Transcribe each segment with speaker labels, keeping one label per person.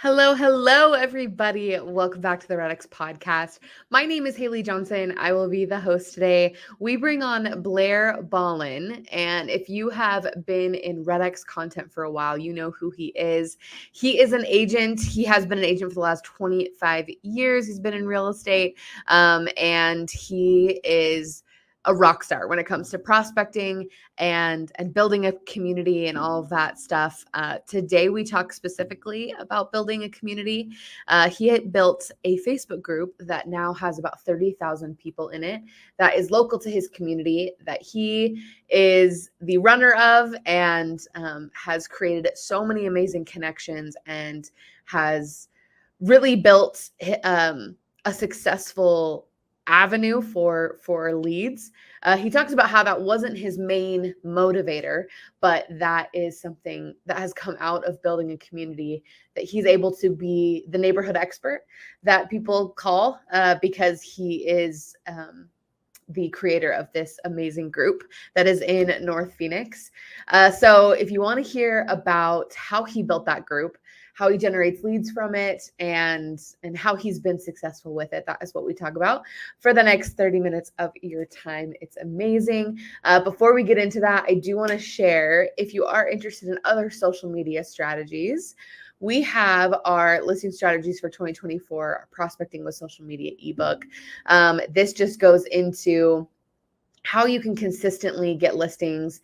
Speaker 1: Hello, everybody. Welcome back to the Redx podcast. My name is Haley Johnson. I will be the host today. We bring on Blair Ballin. And if you have been in Redx content for a while, you know who he is. He is an agent. He has been an agent for the last 25 years. He's been in real estate. And he is a rock star when it comes to prospecting and building a community and all of that stuff. Today we talk specifically about building a community. He had built a Facebook group that now has about 30,000 people in it that is local to his community, that he is the runner of, and has created so many amazing connections and has really built a successful avenue for leads. He talks about how that wasn't his main motivator, but that is something that has come out of building a community, that he's able to be the neighborhood expert that people call, because he is the creator of this amazing group that is in North Phoenix. So if you want to hear about how he built that group, how he generates leads from it, and how he's been successful with it, that is what we talk about for the next 30 minutes of your time. It's amazing. Before we get into that, I do want to share, if you are interested in other social media strategies, we have our listing strategies for 2024, our prospecting with social media ebook. This just goes into how you can consistently get listings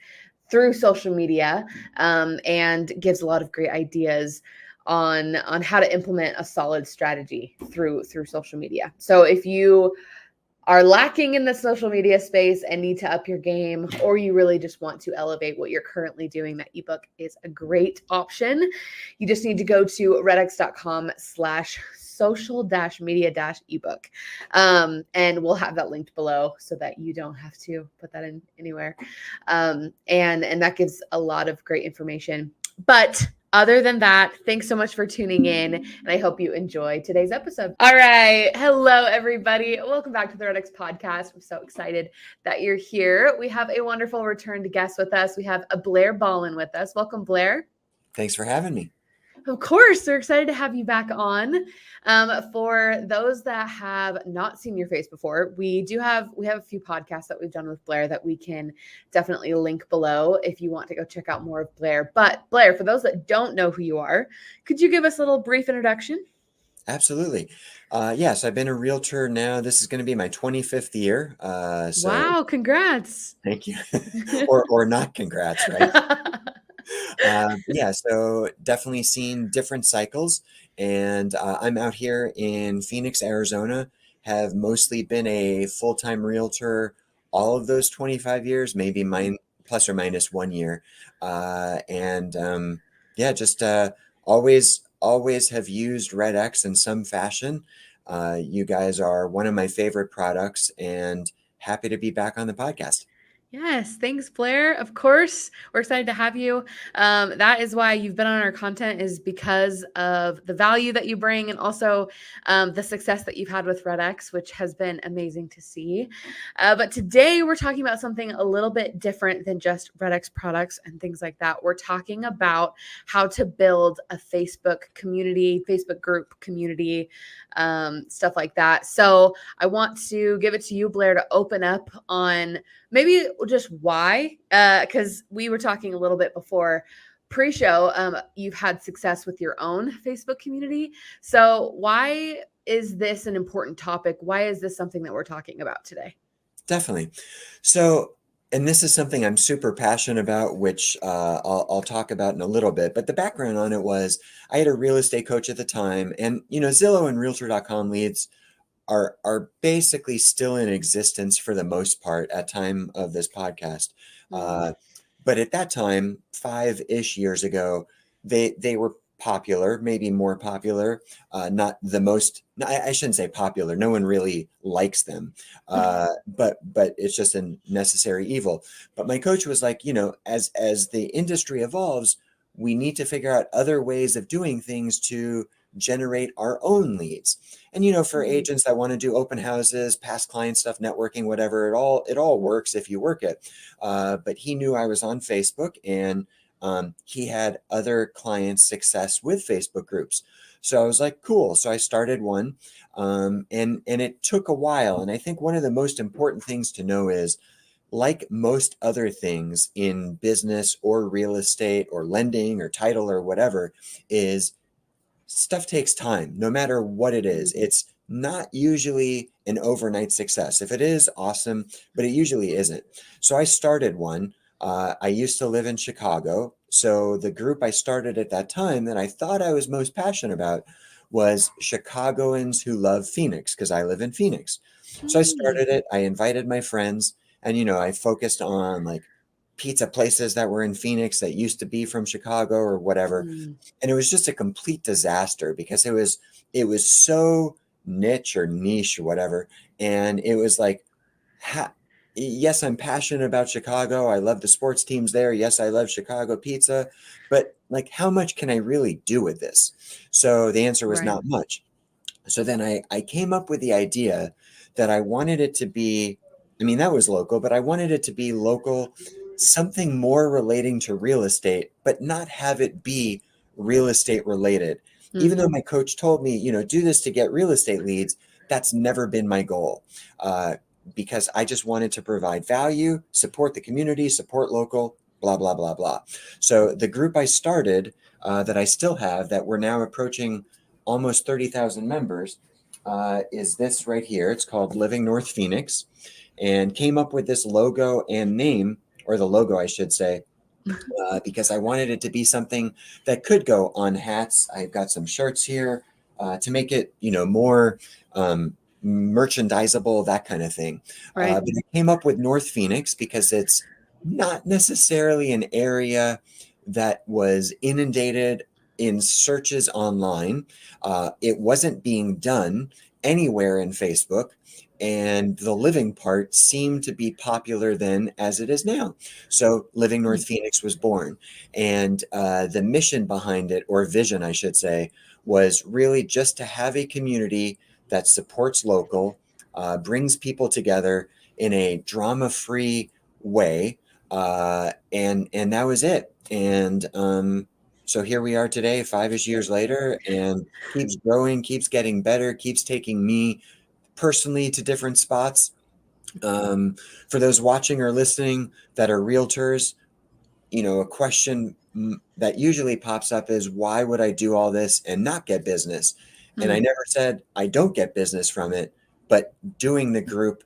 Speaker 1: through social media, and gives a lot of great ideas on how to implement a solid strategy through social media. So if you are lacking in the social media space and need to up your game, or you really just want to elevate what you're currently doing, that ebook is a great option. You just need to go to redx.com/social-media-ebook. And we'll have that linked below so that you don't have to put that in anywhere. And that gives a lot of great information. But other than that, thanks so much for tuning in, and I hope you enjoy today's episode. All right. Hello, everybody. Welcome back to the Redx podcast. I'm so excited that you're here. We have a wonderful returned guest with us. We have a Blair Ballin with us. Welcome, Blair.
Speaker 2: Thanks for having me.
Speaker 1: Of course, we're excited to have you back on. For those that have not seen your face before, we have a few podcasts that we've done with Blair that we can definitely link below if you want to go check out more of Blair. But Blair, for those that don't know who you are, could you give us a little brief introduction?
Speaker 2: Absolutely. Yes, I've been a realtor now. This is going to be my 25th year.
Speaker 1: Wow, congrats.
Speaker 2: Thank you. or not congrats, right? So definitely seen different cycles, and I'm out here in Phoenix, Arizona, have mostly been a full-time realtor all of those 25 years, maybe mine plus or minus 1 year. Always have used RedX in some fashion. You guys are one of my favorite products, and happy to be back on the podcast.
Speaker 1: Yes, thanks, Blair. Of course, we're excited to have you. That is why you've been on our content, is because of the value that you bring, and also the success that you've had with RedX, which has been amazing to see. But today we're talking about something a little bit different than just RedX products and things like that. We're talking about how to build a Facebook community, Facebook group community, stuff like that. So I want to give it to you, Blair, to open up on maybe just why, because we were talking a little bit before pre-show, you've had success with your own Facebook community. So why is this an important topic? Why is this something that we're talking about today?
Speaker 2: Definitely. So, and this is something I'm super passionate about, which I'll talk about in a little bit. But the background on it was I had a real estate coach at the time, and Zillow and Realtor.com leads are basically still in existence for the most part at time of this podcast. But at that time, 5-ish years ago, they were popular, maybe more popular, not the most, I shouldn't say popular. No one really likes them, but it's just a necessary evil. But my coach was like, as the industry evolves, we need to figure out other ways of doing things to generate our own leads. And for agents that want to do open houses, past client stuff, networking, whatever, it all works if you work it. But he knew I was on Facebook, and he had other clients' success with Facebook groups. So I was like, cool. So I started one, and it took a while. And I think one of the most important things to know is, like most other things in business or real estate or lending or title or whatever, is stuff takes time, no matter what it is.
Speaker 1: Mm,
Speaker 2: It's not usually an overnight success. If it is, awesome, but it usually isn't. So I started one. I used to live in Chicago. So the group I started at that time that I thought I was most passionate about was Chicagoans who love Phoenix, because I live in Phoenix. So I
Speaker 1: mm,
Speaker 2: started it. I invited my friends, and I focused on like pizza places that were in Phoenix that used to be from Chicago or whatever,
Speaker 1: mm.
Speaker 2: and it was just a complete disaster because it was so niche or niche or whatever, and it was like, ha- yes, I'm passionate about Chicago, I love the sports teams there, yes, I love Chicago pizza, but like, how much can I really do with this? So the answer was
Speaker 1: Right.
Speaker 2: not much. So then I came up with the idea that I wanted it to be, I mean, that was local, but I wanted it to be local, something more relating to real estate, but not have it be real estate related. Even
Speaker 1: Mm,
Speaker 2: though my coach told me, do this to get real estate leads, that's never been my goal. Because I just wanted to provide value, support the community, support local, blah, blah, blah, blah. So the group I started, that I still have, that we're now approaching almost 30,000 members, is this right here. It's called Living North Phoenix, and came up with this logo and name, or the logo, I should say, because I wanted it to be something that could go on hats. I've got some shirts here, to make it, more merchandisable, that kind of thing.
Speaker 1: right.
Speaker 2: But I came up with North Phoenix because it's not necessarily an area that was inundated in searches online. It wasn't being done anywhere in Facebook. And the living part seemed to be popular then as it is now. So Living
Speaker 1: Mm,
Speaker 2: North Phoenix was born. And the mission behind it, or vision, I should say, was really just to have a community that supports local, brings people together in a drama-free way. And that was it. And so here we are today, 5-ish years later, and keeps growing, keeps getting better, keeps taking me personally to different spots. Um, for those watching or listening that are realtors, a question that usually pops up is, why would I do all this and not get business? And I
Speaker 1: mm,
Speaker 2: never said I don't get business from it, but doing the group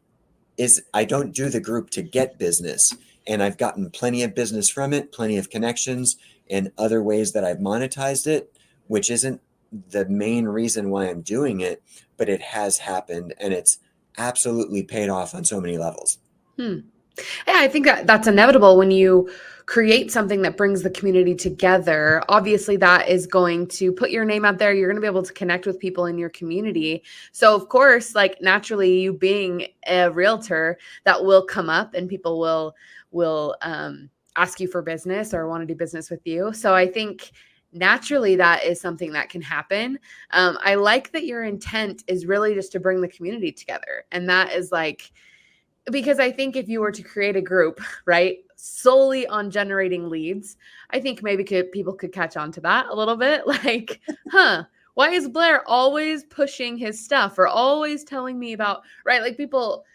Speaker 2: is, I don't do the group to get business. And I've gotten plenty of business from it, plenty of connections, and other ways that I've monetized it, which isn't the main reason why I'm doing it, but it has happened and it's absolutely paid off on so many levels.
Speaker 1: mm. Yeah, I think that that's inevitable when you create something that brings the community together. Obviously, that is going to put your name out there. You're going to be able to connect with people in your community. So, of course, like naturally, you being a realtor, that will come up, and people will ask you for business or want to do business with you. So, I think naturally that is something that can happen. I like that your intent is really just to bring the community together, and that is like because I think if you were to create a group, right, solely on generating leads, I think maybe people could catch on to that a little bit. Like, huh, why is Blair always pushing his stuff or always telling me about, right? Like people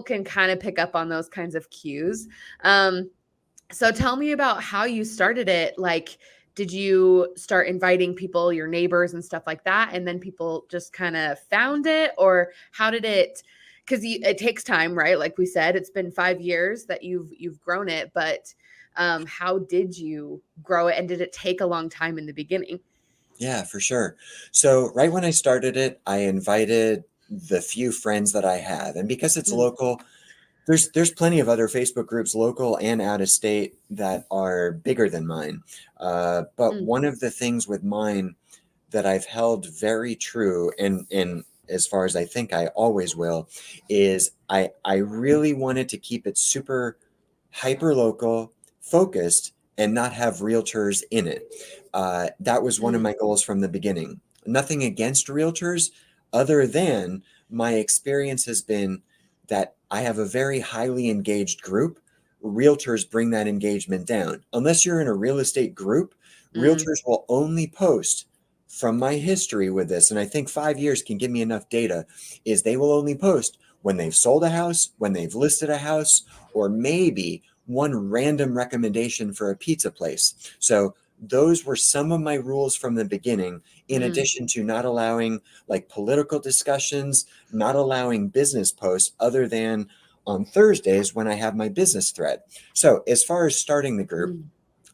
Speaker 1: can kind of pick up on those kinds of cues. Um, so tell me about how you started it. Like, did you start inviting people, your neighbors and stuff like that, and then people just kind of found it, or how did it? Because it takes time, right? Like we said, it's been 5 years that you've grown it, but how did you grow it, and did it take a long time in the beginning?
Speaker 2: Yeah, for sure. So right when I started it, I invited the few friends that I have. And because it's
Speaker 1: Mm,
Speaker 2: local, there's plenty of other Facebook groups, local and out of state, that are bigger than mine. But
Speaker 1: mm,
Speaker 2: one of the things with mine that I've held very true, and as far as I think I always will, is I really wanted to keep it super hyper local, focused, and not have realtors in it. That was one of
Speaker 1: mm,
Speaker 2: my goals from the beginning. Nothing against realtors, other than my experience has been that I have a very highly engaged group. Realtors bring that engagement down. Unless you're in a real estate group,
Speaker 1: mm,
Speaker 2: realtors will only post from my history with this, and I think 5 years can give me enough data, is they will only post when they've sold a house, when they've listed a house, or maybe one random recommendation for a pizza place. So those were some of my rules from the beginning, in
Speaker 1: Mm,
Speaker 2: addition to not allowing like political discussions, not allowing business posts other than on Thursdays when I have my business thread. So as far as starting the group,
Speaker 1: mm,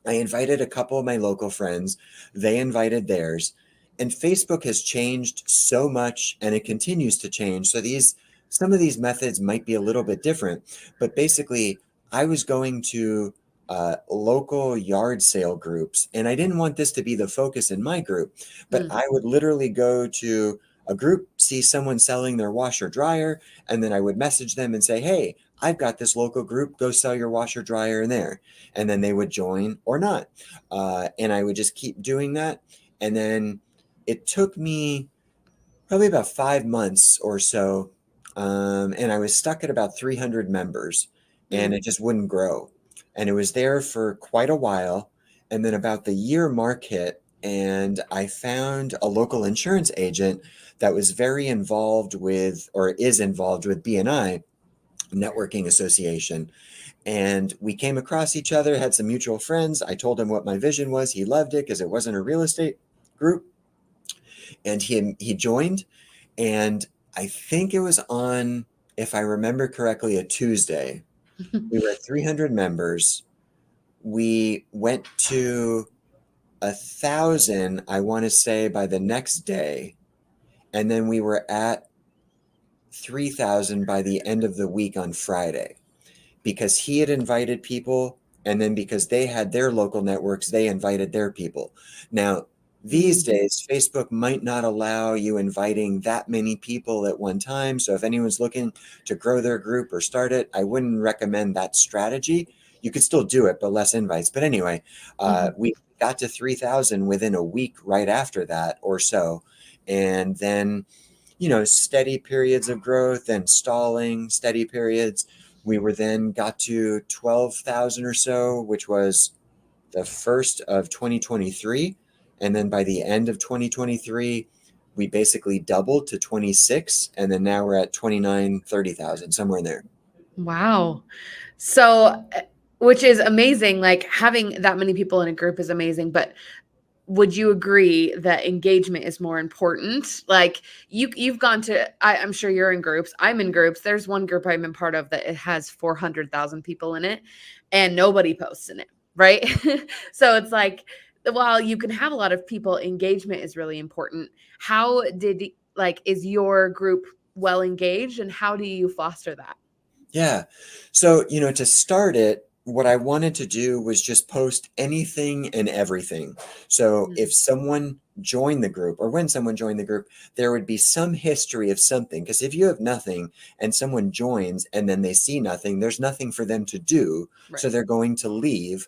Speaker 2: I invited a couple of my local friends. They invited theirs. And Facebook has changed so much and it continues to change. So some of these methods might be a little bit different. But basically, I was going to local yard sale groups. And I didn't want this to be the focus in my group, but
Speaker 1: mm,
Speaker 2: I would literally go to a group, see someone selling their washer dryer, and then I would message them and say, hey, I've got this local group, go sell your washer dryer in there, and then they would join or not. And I would just keep doing that. And then it took me probably about 5 months or so. And I was stuck at about 300 members and
Speaker 1: mm,
Speaker 2: it just wouldn't grow. And it was there for quite a while. And then about the year mark hit, and I found a local insurance agent that was very involved with, or is involved with BNI Networking Association, and we came across each other, had some mutual friends. I told him what my vision was. He loved it because it wasn't a real estate group. And he joined. And I think it was on, if I remember correctly, a Tuesday. We were at 300 members. We went to 1,000, I want to say, by the next day. And then we were at 3,000 by the end of the week on Friday, because he had invited people, and then because they had their local networks, they invited their people. Now, these
Speaker 1: mm,
Speaker 2: days, Facebook might not allow you inviting that many people at one time. So if anyone's looking to grow their group or start it, I wouldn't recommend that strategy. You could still do it, but less invites. But anyway,
Speaker 1: mhm.
Speaker 2: we got to 3,000 within a week right after that or so. And then, steady periods of growth and stalling, steady periods. We were then got to 12,000 or so, which was the first of 2023. And then by the end of 2023, we basically doubled to 26. And then now we're at 29, 30,000, somewhere in there.
Speaker 1: Wow. So, which is amazing. Like having that many people in a group is amazing, but would you agree that engagement is more important? Like you've gone to I'm sure you're in groups. I'm in groups. There's one group I'm in part of that it has 400,000 people in it and nobody posts in it, right? So it's like while you can have a lot of people, engagement is really important. How did like is your group well engaged and how do you foster that?
Speaker 2: Yeah. So, to start it, what I wanted to do was just post anything and everything. So,
Speaker 1: Mm,
Speaker 2: if someone joined the group, or when someone joined the group, there would be some history of something. Because if you have nothing and someone joins and then they see nothing, there's nothing for them to do. So,
Speaker 1: right.
Speaker 2: they're going to leave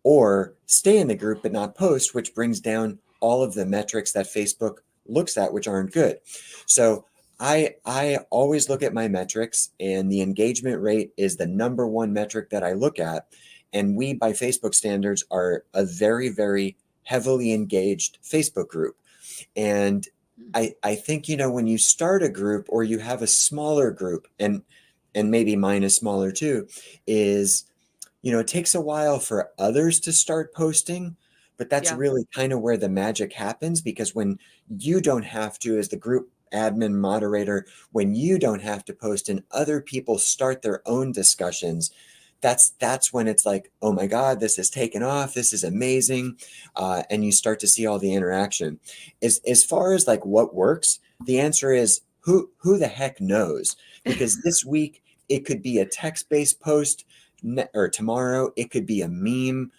Speaker 2: or stay in the group but not post, which brings down all of the metrics that Facebook looks at, which aren't good. So I always look at my metrics, and the engagement rate is the number one metric that I look at. And we, by Facebook standards, are a very, very heavily engaged Facebook group. And
Speaker 1: Mm,
Speaker 2: I think, when you start a group or you have a smaller group, and maybe mine is smaller too, is it takes a while for others to start posting, but that's
Speaker 1: yeah.
Speaker 2: really kind of where the magic happens, because when you don't have to, as the group admin moderator, when you don't have to post and other people start their own discussions, that's when it's like, oh my God, this is taken off. This is amazing. And you start to see all the interaction. As far as like what works, the answer is who the heck knows? Because this week it could be a text-based post, or tomorrow it could be a meme,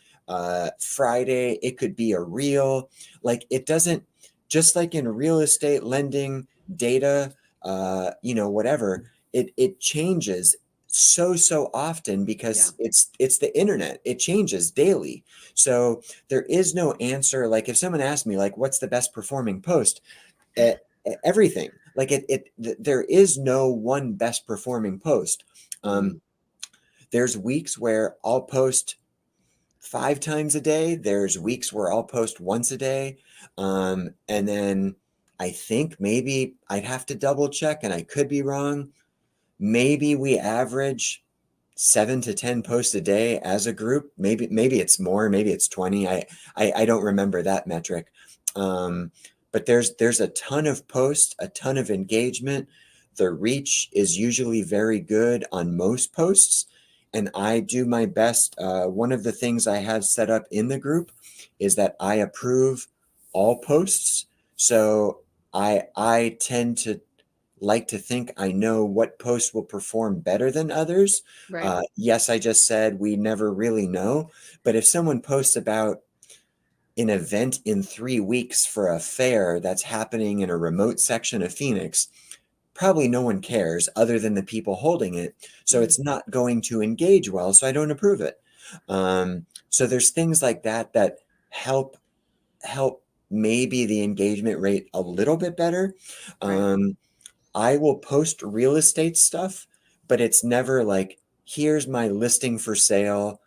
Speaker 2: Friday it could be a reel. Like, it doesn't, just like in real estate lending data, whatever, it changes so often,
Speaker 1: Yeah.
Speaker 2: because it's the internet. It changes daily. So there is no answer. Like, if someone asked me, like, what's the best performing post, eh, everything, like, there is no one best performing post.
Speaker 1: Mm,
Speaker 2: There's weeks where I'll post 5 times a day. There's weeks where I'll post once a day. And then I think maybe I'd have to double check, and I could be wrong. Maybe we average 7 to 10 posts a day as a group. Maybe it's more, maybe it's 20. I don't remember that metric. But there's a ton of posts, a ton of engagement. The reach is usually very good on most posts, and I do my best. One of the things I have set up in the group is that I approve all posts. So I tend to like to think I know what post will perform better than others.
Speaker 1: Right.
Speaker 2: Yes, I just said we never really know, but if someone posts about an event in 3 weeks for a fair that's happening in a remote section of Phoenix, probably no one cares other than the people holding it. So
Speaker 1: Mm,
Speaker 2: it's not going to engage well. So I don't approve it. So there's things like that that help maybe the engagement rate a little bit better.
Speaker 1: right.
Speaker 2: Um, I will post real estate stuff, but it's never like, here's my listing for sale.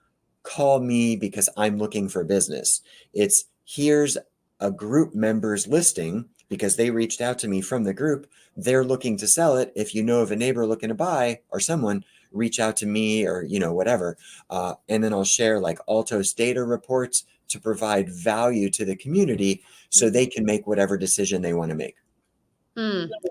Speaker 2: Call me because I'm looking for business. It's here's a group member's listing because they reached out to me from the group. They're looking to sell it. If you know of a neighbor looking to buy or someone, reach out to me or, whatever. And then I'll share like Altos data reports to provide value to the community so
Speaker 1: Mhm.
Speaker 2: they can make whatever decision they want to make.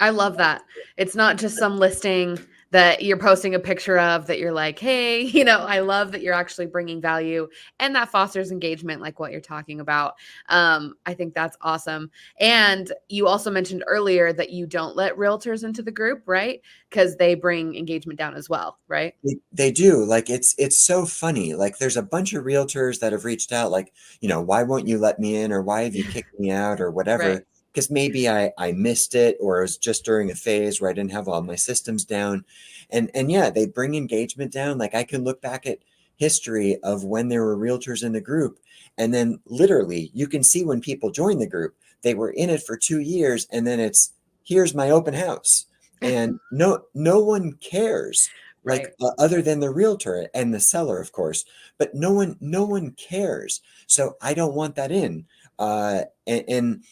Speaker 1: I love that. It's not just some listing that you're posting a picture of that you're like, hey, I love that you're actually bringing value and that fosters engagement, like what you're talking about. I think that's awesome. And you also mentioned earlier that you don't let realtors into the group, right? Because they bring engagement down as well, right?
Speaker 2: They do. Like it's so funny. Like there's a bunch of realtors that have reached out like, why won't you let me in or why have you kicked me out or
Speaker 1: Right.
Speaker 2: whatever? Because maybe I missed it or it was just during a phase where I didn't have all my systems down. And yeah, they bring engagement down. Like I can look back at history of when there were realtors in the group, and then literally you can see when people join the group, they were in it for 2 years, and then it's here's my open house. And no one cares like
Speaker 1: Right.
Speaker 2: other than the realtor and the seller, of course, but no one cares. So I don't want that in. And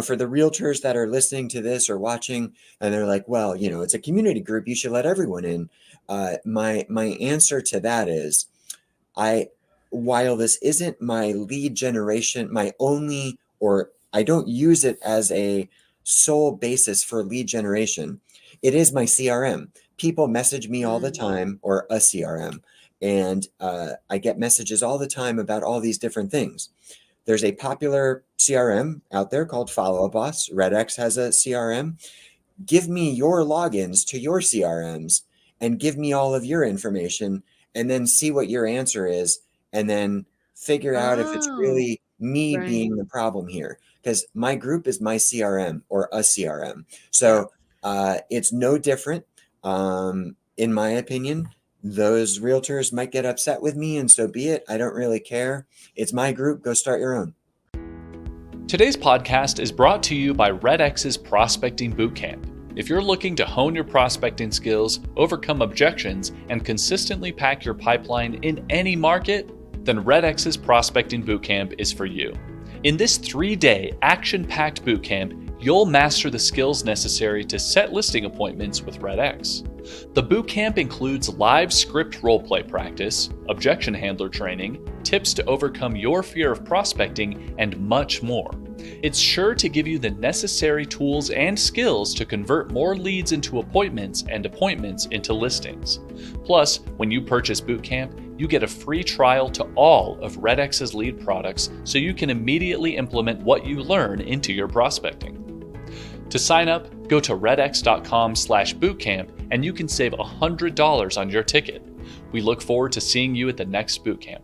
Speaker 2: for the realtors that are listening to this or watching, and they're like, well, it's a community group, you should let everyone in. My answer to that is, I while this isn't my lead generation, my only, or I don't use it as a sole basis for lead generation, it is my CRM. People message me all the
Speaker 1: Mm.
Speaker 2: time, or a CRM, and I get messages all the time about all these different things. There's a popular CRM out there called Follow Up Boss. RedX has a CRM. Give me your logins to your CRMs and give me all of your information and then see what your answer is and then figure out if it's
Speaker 1: Oh,
Speaker 2: really me
Speaker 1: right.
Speaker 2: being the problem here because my group is my CRM or a CRM.
Speaker 1: Yeah.
Speaker 2: So it's no different. In my opinion, those realtors might get upset with me and so be it. I don't really care. It's my group. Go start your own.
Speaker 3: Today's podcast is brought to you by RedX's Prospecting Bootcamp. If you're looking to hone your prospecting skills, overcome objections, and consistently pack your pipeline in any market, then RedX's Prospecting Bootcamp is for you. In this 3-day action-packed bootcamp, you'll master the skills necessary to set listing appointments with RedX. The bootcamp includes live script roleplay practice, objection handler training, tips to overcome your fear of prospecting, and much more. It's sure to give you the necessary tools and skills to convert more leads into appointments and appointments into listings. Plus, when you purchase bootcamp, you get a free trial to all of RedX's lead products so you can immediately implement what you learn into your prospecting. To sign up, go to redx.com/bootcamp and you can save $100 on your ticket. We look forward to seeing you at the next bootcamp.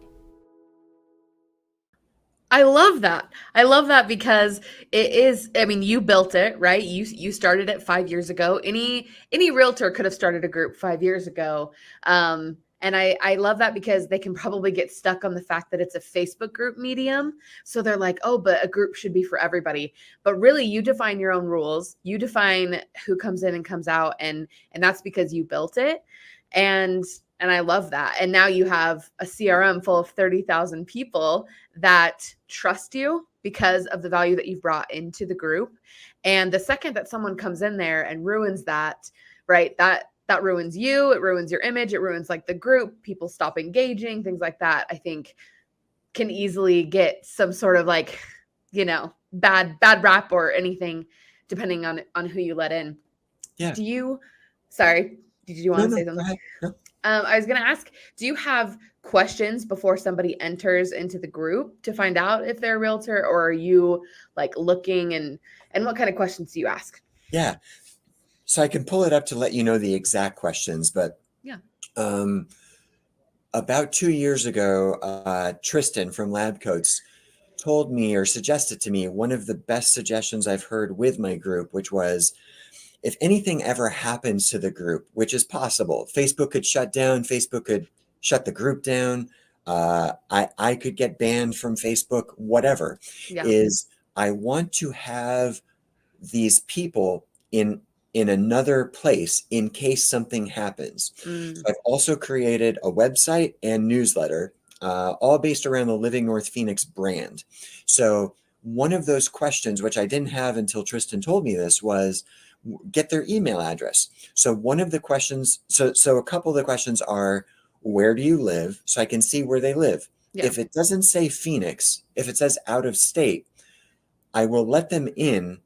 Speaker 1: I love that. I love that because it is, I mean, you built it, right? You started it 5 years ago. Any realtor could have started a group 5 years ago. And I love that because they can probably get stuck on the fact that it's a Facebook group medium. So they're like, "Oh, but a group should be for everybody." But really you define your own rules. You define who comes in and comes out, and that's because you built it. And And I love that. And now you have a CRM full of 30,000 people that trust you because of the value that you've brought into the group. And the second that someone comes in there and ruins that, right, that ruins you, it ruins your image, it ruins like the group, people stop engaging, things like that, I think can easily get some sort of like, bad rap or anything, depending on who you let in.
Speaker 2: Yeah.
Speaker 1: Sorry, did you want to say
Speaker 2: Go
Speaker 1: something?
Speaker 2: ahead. No.
Speaker 1: I was going to ask, do you have questions before somebody enters into the group to find out if they're a realtor, or are you like looking, and what kind of questions do you ask?
Speaker 2: Yeah. So I can pull it up to let you know the exact questions, but
Speaker 1: Yeah.
Speaker 2: About 2 years ago, Tristan from Lab Coats told me or suggested to me one of the best suggestions I've heard with my group, which was, if anything ever happens to the group, which is possible, Facebook could shut down, Facebook could shut the group down, I could get banned from Facebook, whatever,
Speaker 1: Yeah.
Speaker 2: is I want to have these people in another place in case something happens. So I've also created a website and newsletter, all based around the Living North Phoenix brand. So one of those questions, which I didn't have until Tristan told me this, was get their email address. So one of the questions, so a couple of the questions are, where do you live? So I can see where they live.
Speaker 1: Yeah.
Speaker 2: If it doesn't say Phoenix, if it says out of state, I will let them in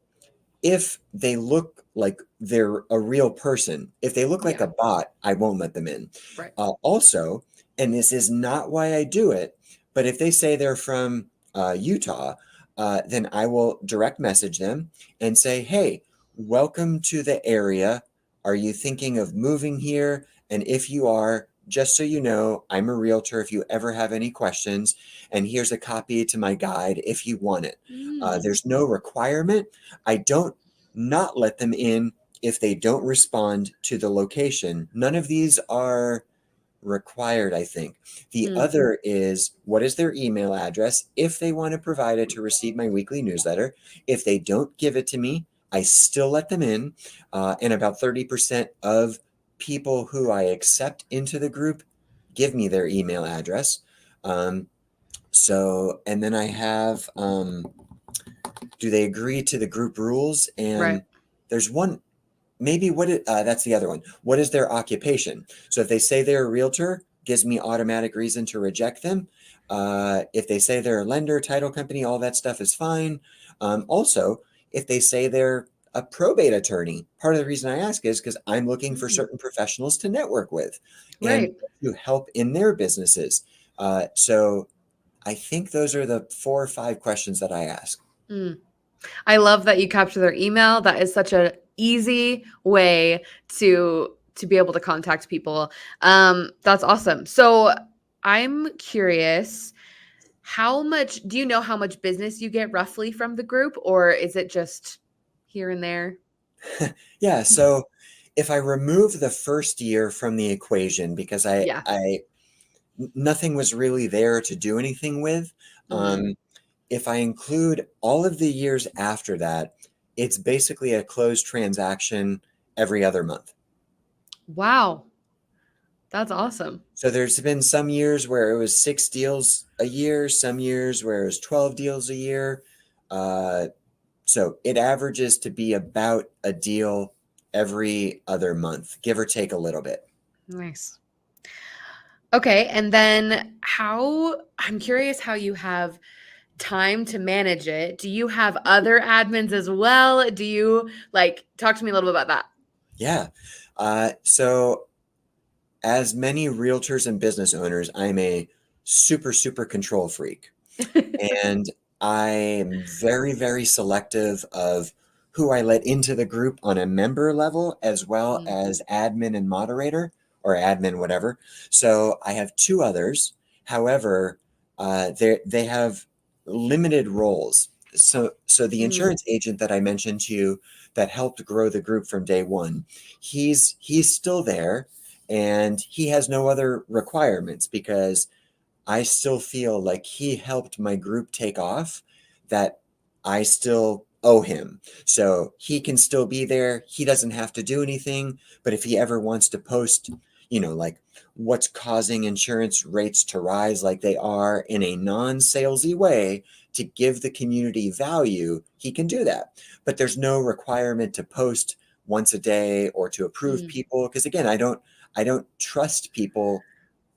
Speaker 2: if they look like they're a real person. If they look like
Speaker 1: Yeah.
Speaker 2: a bot, I won't let them in.
Speaker 1: Right.
Speaker 2: Also, and this is not why I do it, but if they say they're from Utah, then I will direct message them and say, hey, welcome to the area. Are you thinking of moving here? And if you are, just so you know, I'm a realtor if you ever have any questions. And here's a copy to my guide if you want it. There's no requirement. I don't not let them in if they don't respond to the location. None of these are required, I think. The other is, what is their email address if they want to provide it to receive my weekly newsletter. If they don't give it to me, I still let them in. And about 30% of people who I accept into the group give me their email address. And then I have, do they agree to the group rules? And
Speaker 1: Right.
Speaker 2: there's one, maybe that's the other one. What is their occupation? So if they say they're a realtor, gives me automatic reason to reject them. If they say they're a lender, title company, all that stuff is fine. Also, if they say they're a probate attorney, part of the reason I ask is because I'm looking for certain professionals to network with and
Speaker 1: Right.
Speaker 2: to help in their businesses. So I think those are the 4 or 5 questions that I ask.
Speaker 1: I love that you capture their email. That is such an easy way to be able to contact people. That's awesome. So I'm curious, do you know how much business you get roughly from the group, or is it just here and there?
Speaker 2: Yeah. So if I remove the first year from the equation, because
Speaker 1: Yeah.
Speaker 2: nothing was really there to do anything with, if I include all of the years after that, it's basically a closed transaction every other month.
Speaker 1: Wow. That's awesome.
Speaker 2: So there's been some years where it was 6 deals a year, some years where it was 12 deals a year. So it averages to be about a deal every other month, give or take a little bit.
Speaker 1: Nice. Okay. And then I'm curious how you have time to manage it. Do you have other admins as well? Do you talk to me a little bit about that?
Speaker 2: Yeah. So as many realtors and business owners, I'm a super, super control freak. And I'm very, very selective of who I let into the group on a member level, as well as admin and moderator, or admin, whatever. So I have 2 others. However, they have limited roles. So the insurance agent that I mentioned to you that helped grow the group from day one, he's still there, and he has no other requirements because I still feel like he helped my group take off, that I still owe him. So he can still be there. He doesn't have to do anything. But if he ever wants to post, like what's causing insurance rates to rise like they are in a non-salesy way to give the community value, he can do that. But there's no requirement to post once a day or to approve
Speaker 1: Mm,
Speaker 2: people. Because again, I don't trust people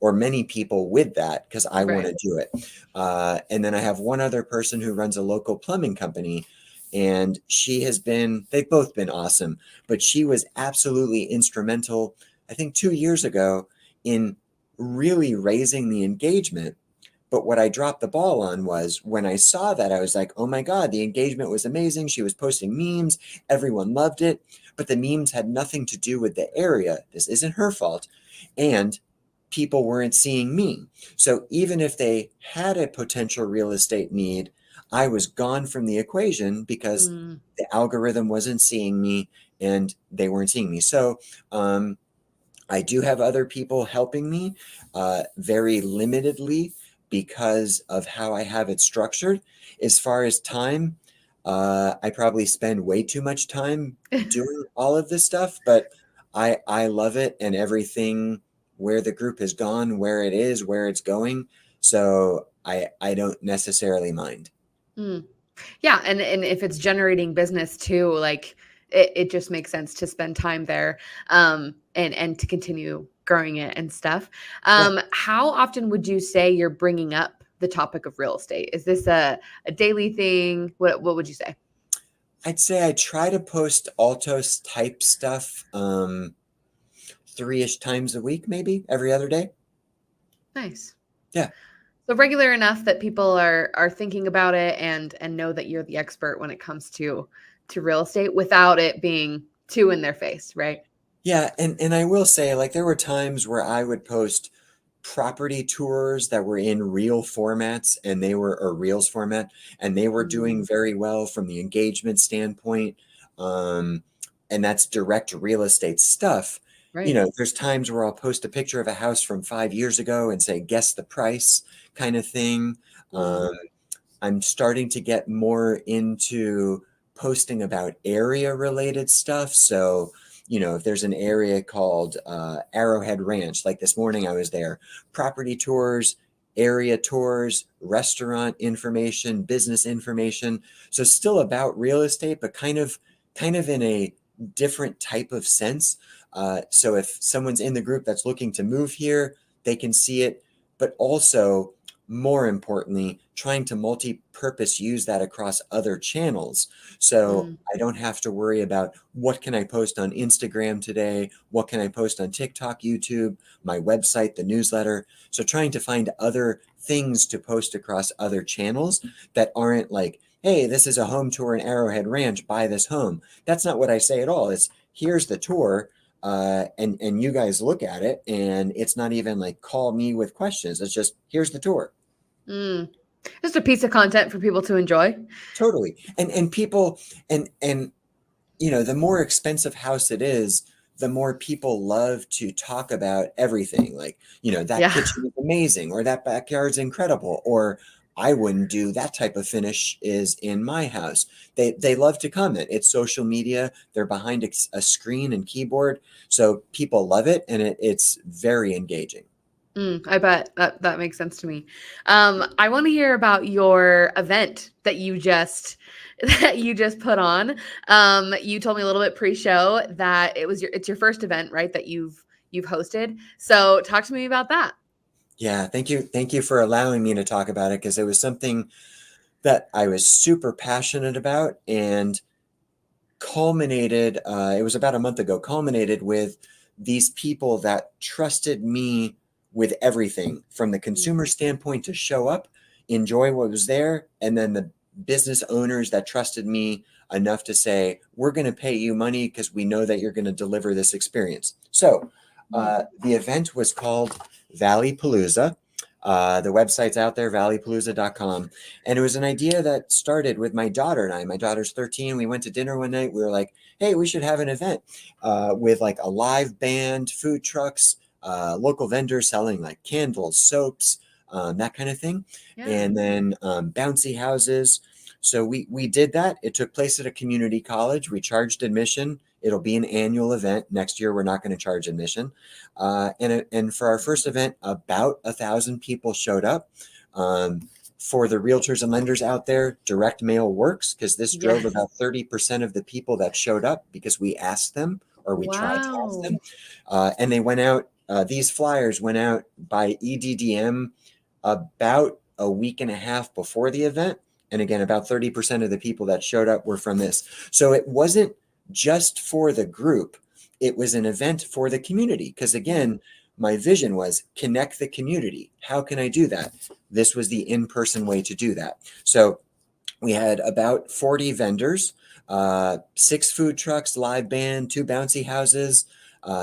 Speaker 2: or many people with that because I want
Speaker 1: right.
Speaker 2: to do it. And then I have one other person who runs a local plumbing company, and they've both been awesome, but she was absolutely instrumental, I think 2 years ago, in really raising the engagement. But what I dropped the ball on was when I saw that, I was like, oh my God, the engagement was amazing. She was posting memes. Everyone loved it. But the memes had nothing to do with the area. This isn't her fault. And people weren't seeing me. So even if they had a potential real estate need, I was gone from the equation because
Speaker 1: Mm,
Speaker 2: the algorithm wasn't seeing me and they weren't seeing me. So, I do have other people helping me very limitedly because of how I have it structured. As far as time, I probably spend way too much time doing all of this stuff, but I love it and everything where the group has gone, where it is, where it's going. So I don't necessarily mind.
Speaker 1: mm. Yeah, and if it's generating business too, like it just makes sense to spend time there, and to continue growing it and stuff.
Speaker 2: Yeah.
Speaker 1: How often would you say you're bringing up the topic of real estate? Is this a daily thing? What would you say?
Speaker 2: I'd say I try to post Altos type stuff 3-ish times a week, maybe every other day.
Speaker 1: Nice.
Speaker 2: Yeah.
Speaker 1: So regular enough that people are thinking about it and know that you're the expert when it comes to real estate without it being too in their face, right?
Speaker 2: Yeah, and I will say, like, there were times where I would post property tours that were in reel formats and they were or reels format and they were doing
Speaker 1: Mm,
Speaker 2: very well from the engagement standpoint. Um, and that's direct real estate stuff.
Speaker 1: right.
Speaker 2: There's times where I'll post a picture of a house from 5 years ago and say, guess the price kind of thing.
Speaker 1: Mm,
Speaker 2: Um, I'm starting to get more into posting about area related stuff. So, if there's an area called Arrowhead Ranch, like this morning I was there, property tours, area tours, restaurant information, business information. So still about real estate, but kind of in a different type of sense. So if someone's in the group that's looking to move here, they can see it, but also more importantly, trying to multi-purpose use that across other channels. So
Speaker 1: mm,
Speaker 2: I don't have to worry about what can I post on Instagram today? What can I post on TikTok, YouTube, my website, the newsletter? So trying to find other things to post across other channels that aren't like, hey, this is a home tour in Arrowhead Ranch, buy this home. That's not what I say at all. It's here's the tour. And you guys look at it and it's not even like call me with questions. It's just here's the tour.
Speaker 1: mm. Just a piece of content for people to enjoy.
Speaker 2: Totally. And people and the more expensive house it is, the more people love to talk about everything. Like, that
Speaker 1: Yeah.
Speaker 2: kitchen is amazing or that backyard's incredible or I wouldn't do that type of finish is in my house. They love to comment. It's social media. They're behind a screen and keyboard. So people love it and it's very engaging.
Speaker 1: I bet that makes sense to me. I want to hear about your event that you just that you just put on. You told me a little bit pre-show that it's your first event, right? That you've hosted. So talk to me about that.
Speaker 2: Yeah, thank you. Thank you for allowing me to talk about it because it was something that I was super passionate about and culminated, it was about a month ago, culminated with these people that trusted me with everything from the consumer
Speaker 1: Mm,
Speaker 2: standpoint to show up, enjoy what was there, and then the business owners that trusted me enough to say, we're going to pay you money because we know that you're going to deliver this experience. So
Speaker 1: mm,
Speaker 2: the event was called Valley Palooza. The website's out there, valleypalooza.com. And it was an idea that started with my daughter and I. My daughter's 13. We went to dinner one night. We were like, hey, we should have an event with like a live band, food trucks, local vendors selling like candles, soaps, that kind of thing.
Speaker 1: yeah.
Speaker 2: And then bouncy houses. So we did that. It took place at a community college. We charged admission. it'll be an annual event. Next year, we're not going to charge admission. And for our first event, about 1,000 people showed up. For the realtors and lenders out there, direct mail works because this drove
Speaker 1: Yes.
Speaker 2: about 30% of the people that showed up because we asked them, or we tried to ask
Speaker 1: Wow.
Speaker 2: them. And they went out, these flyers went out by EDDM about a week and a half before the event. And again, about 30% of the people that showed up were from this. So it wasn't just for the group, it was an event for the community. Because again, my vision was connect the community. How can I do that? This was the in-person way to do that. So we had about 40 vendors, 6 food trucks, live band, 2 bouncy houses,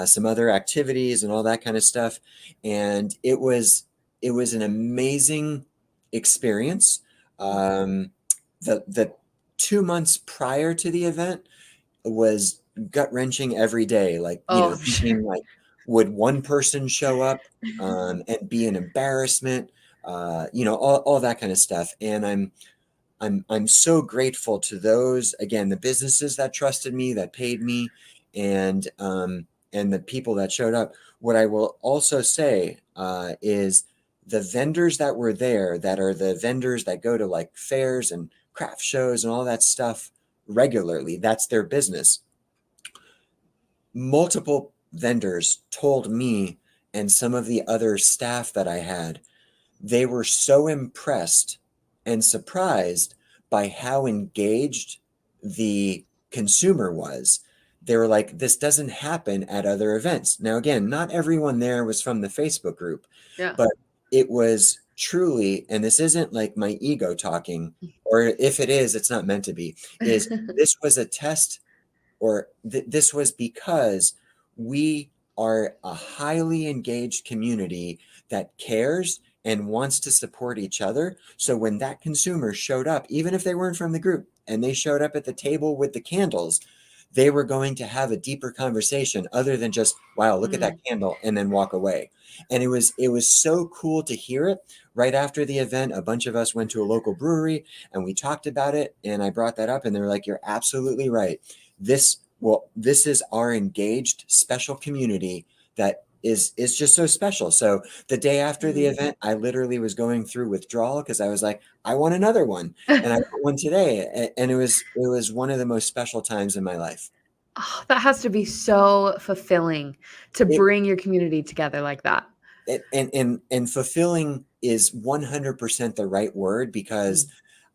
Speaker 2: some other activities and all that kind of stuff. And it was an amazing experience. The 2 months prior to the event was gut-wrenching every day. Like,
Speaker 1: Oh, I'm sure.
Speaker 2: thinking like, would one person show up and be an embarrassment? All that kind of stuff. And I'm so grateful to those, again, the businesses that trusted me, that paid me, and the people that showed up. What I will also say is the vendors that were there, that are the vendors that go to like fairs and craft shows and all that stuff regularly, that's their business. Multiple vendors told me and some of the other staff that I had, they were so impressed and surprised by how engaged the consumer was. They were like, this doesn't happen at other events. Now, again, not everyone there was from the Facebook group,
Speaker 1: Yeah.
Speaker 2: but it was truly, and this isn't like my ego talking, or if it is, it's not meant to be, is this was a test, or this was because we are a highly engaged community that cares and wants to support each other. So when that consumer showed up, even if they weren't from the group, and they showed up at the table with the candles, they were going to have a deeper conversation other than just, wow, look at that candle, and then walk away. And it was so cool to hear it. Right after the event, a bunch of us went to a local brewery and we talked about it, and I brought that up and they were like, you're absolutely right. This is our engaged special community that is just so special. So the day after the event, I literally was going through withdrawal because I was like, I want another one, and I got one today, and it was one of the most special times in my life.
Speaker 1: Oh, that has to be so fulfilling to
Speaker 2: It,
Speaker 1: bring your community together like that.
Speaker 2: and fulfilling is 100% the right word, because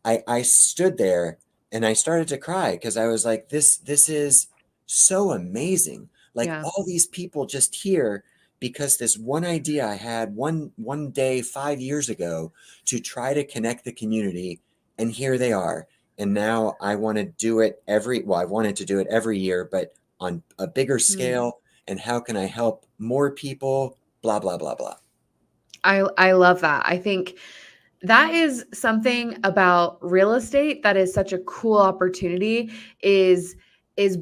Speaker 2: I stood there and I started to cry because I was like, this is so amazing. Like,
Speaker 1: Yeah.
Speaker 2: all these people just here because this one idea I had one day 5 years ago to try to connect the community, and here they are. And now I want to do it I wanted to do it every year, but on a bigger scale. And how can I help more people? Blah, blah, blah, blah.
Speaker 1: I love that. I think that is something about real estate that is such a cool opportunity, is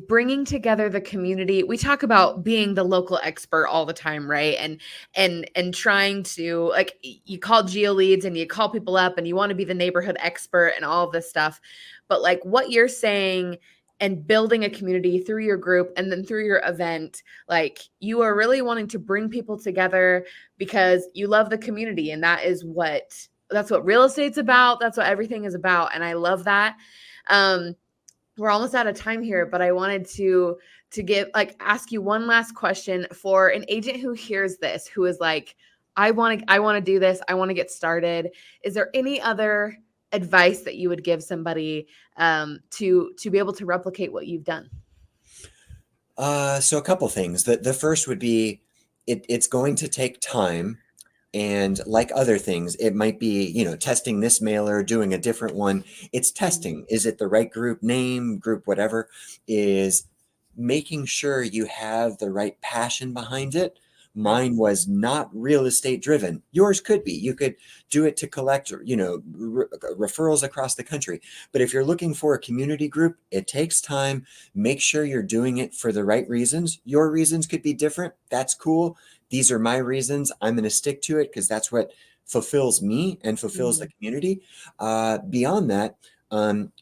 Speaker 1: bringing together the community. We talk about being the local expert all the time, right? And trying to, like, you call geo leads and you call people up and you want to be the neighborhood expert and all of this stuff. But like what you're saying, and building a community through your group and then through your event, like, you are really wanting to bring people together because you love the community, and that's what real estate's about. That's what everything is about. And I love that. We're almost out of time here, but I wanted to ask you one last question for an agent who hears this, who is like, I want to do this. I want to get started. Is there any other advice that you would give somebody to be able to replicate what you've done?
Speaker 2: So a couple things. The first would be, it's going to take time. And like other things, it might be, testing this mailer, doing a different one. It's testing. Is it the right group name, group, whatever? Is making sure you have the right passion behind it. Mine was not real estate driven. Yours could be. You could do it to collect, referrals across the country. But if you're looking for a community group, it takes time. Make sure you're doing it for the right reasons. Your reasons could be different. That's cool. These are my reasons. I'm going to stick to it because that's what fulfills me and fulfills the community. Beyond that,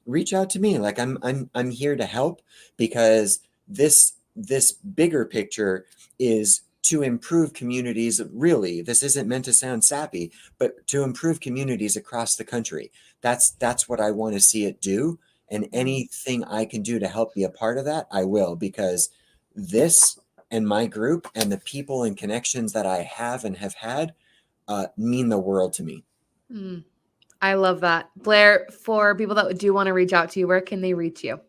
Speaker 2: reach out to me. Like, I'm here to help, because this this bigger picture is to improve communities. Really, this isn't meant to sound sappy, but to improve communities across the country. That's what I want to see it do. And anything I can do to help be a part of that, I will, because this and my group and the people and connections that I have and have had mean the world to me.
Speaker 1: I love that. Blair, for people that do want to reach out to you, where can they reach you?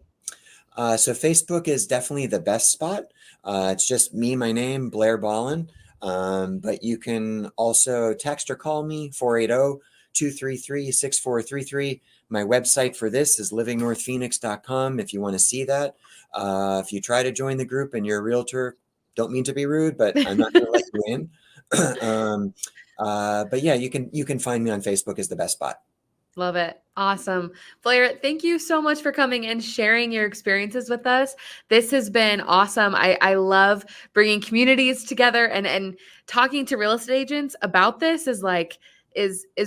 Speaker 2: So Facebook is definitely the best spot. It's just me, my name, Blair Ballin. But you can also text or call me, 480-233-6433. My website for this is livingnorthphoenix.com if you want to see that. If you try to join the group and you're a realtor, don't mean to be rude, but I'm not going to let you in. But yeah, you can find me on Facebook is the best spot.
Speaker 1: Love it. Awesome. Blair, thank you so much for coming and sharing your experiences with us. This has been awesome. I love bringing communities together and talking to real estate agents about this is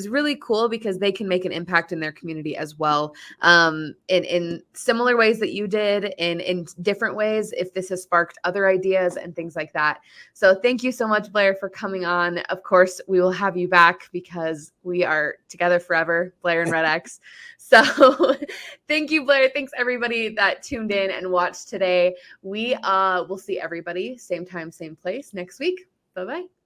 Speaker 1: really cool because they can make an impact in their community as well. In similar ways that you did, in different ways, if this has sparked other ideas and things like that. So thank you so much, Blair, for coming on. Of course, we will have you back because we are together forever, Blair and Red X. So thank you, Blair. Thanks everybody that tuned in and watched today. We will see everybody same time, same place next week. Bye-bye.